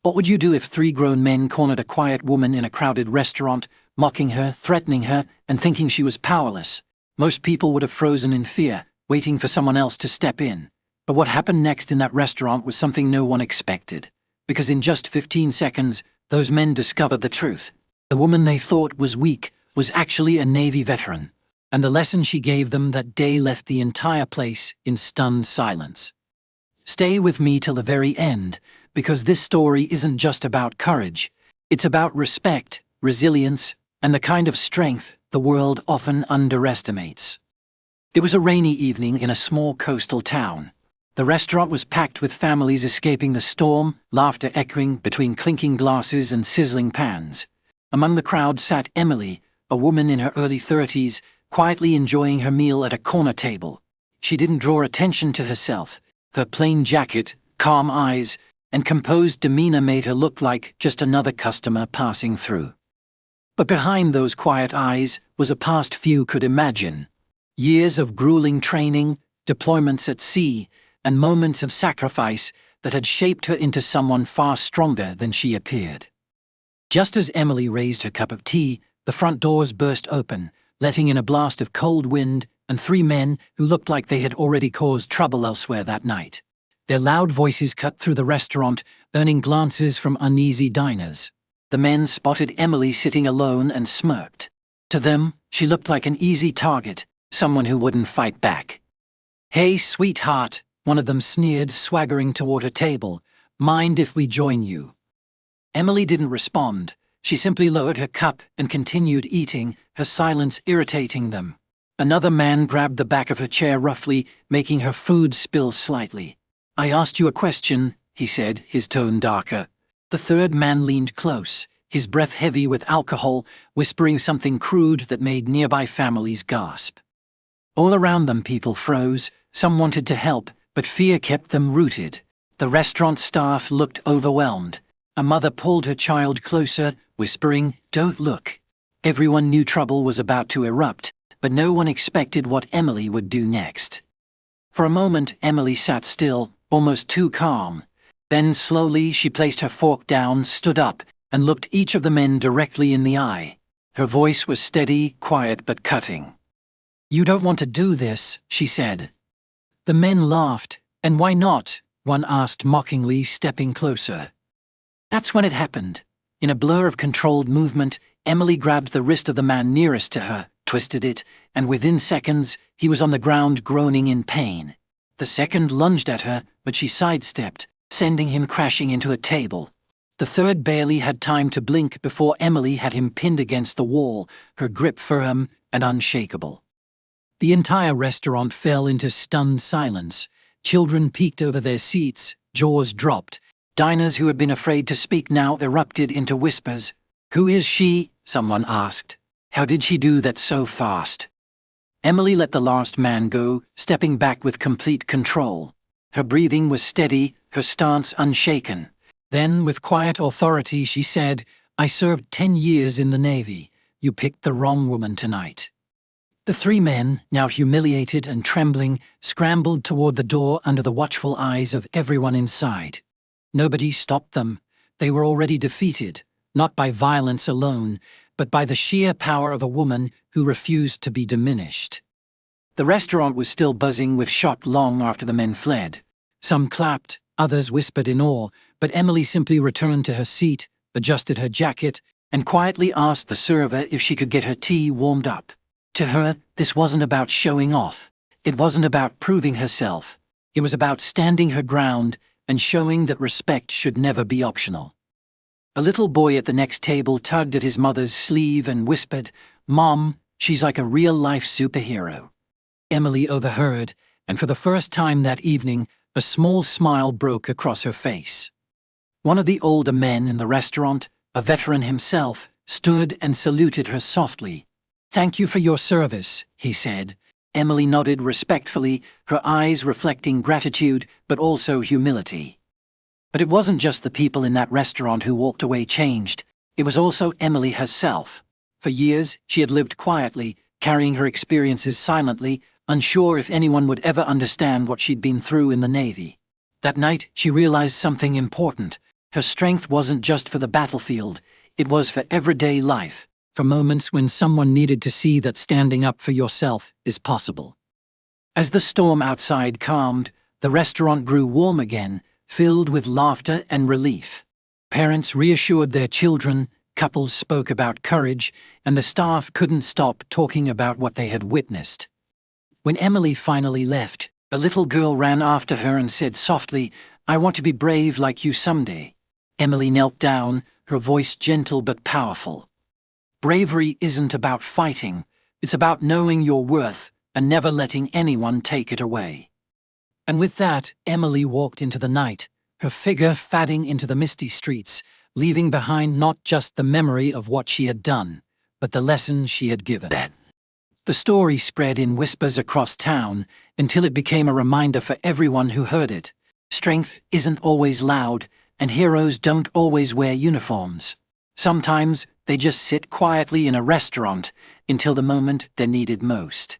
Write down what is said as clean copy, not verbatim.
What would you do if 3 grown men cornered a quiet woman in a crowded restaurant, mocking her, threatening her, and thinking she was powerless? Most people would have frozen in fear, waiting for someone else to step in. But what happened next in that restaurant was something no one expected. Because in just 15 seconds, those men discovered the truth. The woman they thought was weak was actually a Navy veteran. And the lesson she gave them that day left the entire place in stunned silence. Stay with me till the very end, because this story isn't just about courage. It's about respect, resilience, and the kind of strength the world often underestimates. It was a rainy evening in a small coastal town. The restaurant was packed with families escaping the storm, laughter echoing between clinking glasses and sizzling pans. Among the crowd sat Emily, a woman in her early 30s, quietly enjoying her meal at a corner table. She didn't draw attention to herself. Her plain jacket, calm eyes, and composed demeanor made her look like just another customer passing through. But behind those quiet eyes was a past few could imagine. Years of grueling training, deployments at sea, and moments of sacrifice that had shaped her into someone far stronger than she appeared. Just as Emily raised her cup of tea, the front doors burst open, letting in a blast of cold wind and 3 men who looked like they had already caused trouble elsewhere that night. Their loud voices cut through the restaurant, earning glances from uneasy diners. The men spotted Emily sitting alone and smirked. To them, she looked like an easy target, someone who wouldn't fight back. "Hey, sweetheart," one of them sneered, swaggering toward her table. "Mind if we join you?" Emily didn't respond. She simply lowered her cup and continued eating, her silence irritating them. Another man grabbed the back of her chair roughly, making her food spill slightly. "I asked you a question," he said, his tone darker. The third man leaned close, his breath heavy with alcohol, whispering something crude that made nearby families gasp. All around them people froze. Some wanted to help, but fear kept them rooted. The restaurant staff looked overwhelmed. A mother pulled her child closer, whispering, "Don't look." Everyone knew trouble was about to erupt, but no one expected what Emily would do next. For a moment, Emily sat still, almost too calm. Then slowly she placed her fork down, stood up, and looked each of the men directly in the eye. Her voice was steady, quiet, but cutting. "You don't want to do this," she said. The men laughed. "And why not?" one asked mockingly, stepping closer. That's when it happened. In a blur of controlled movement, Emily grabbed the wrist of the man nearest to her, twisted it, and within seconds, he was on the ground groaning in pain. The second lunged at her, but she sidestepped, sending him crashing into a table. The third barely had time to blink before Emily had him pinned against the wall, her grip firm and unshakable. The entire restaurant fell into stunned silence. Children peeked over their seats, jaws dropped. Diners who had been afraid to speak now erupted into whispers. "Who is she?" someone asked. "How did she do that so fast?" Emily let the last man go, stepping back with complete control. Her breathing was steady, her stance unshaken. Then, with quiet authority, she said, "I served 10 years in the Navy. You picked the wrong woman tonight." The 3 men, now humiliated and trembling, scrambled toward the door under the watchful eyes of everyone inside. Nobody stopped them. They were already defeated, not by violence alone, but by the sheer power of a woman who refused to be diminished. The restaurant was still buzzing with shot long after the men fled. Some clapped, others whispered in awe, but Emily simply returned to her seat, adjusted her jacket, and quietly asked the server if she could get her tea warmed up. To her, this wasn't about showing off. It wasn't about proving herself. It was about standing her ground and showing that respect should never be optional. A little boy at the next table tugged at his mother's sleeve and whispered, "Mom, she's like a real-life superhero." Emily overheard, and for the first time that evening, a small smile broke across her face. One of the older men in the restaurant, a veteran himself, stood and saluted her softly. "Thank you for your service," he said. Emily nodded respectfully, her eyes reflecting gratitude but also humility. But it wasn't just the people in that restaurant who walked away changed. It was also Emily herself. For years, she had lived quietly, carrying her experiences silently, unsure if anyone would ever understand what she'd been through in the Navy. That night, she realized something important. Her strength wasn't just for the battlefield, it was for everyday life, for moments when someone needed to see that standing up for yourself is possible. As the storm outside calmed, the restaurant grew warm again, filled with laughter and relief. Parents reassured their children, couples spoke about courage, and the staff couldn't stop talking about what they had witnessed. When Emily finally left, a little girl ran after her and said softly, "I want to be brave like you someday." Emily knelt down, her voice gentle but powerful. Bravery isn't about fighting, it's about knowing your worth and never letting anyone take it away. And with that, Emily walked into the night, her figure fading into the misty streets, leaving behind not just the memory of what she had done, but the lesson she had given. The story spread in whispers across town until it became a reminder for everyone who heard it. Strength isn't always loud, and heroes don't always wear uniforms. Sometimes they just sit quietly in a restaurant until the moment they're needed most.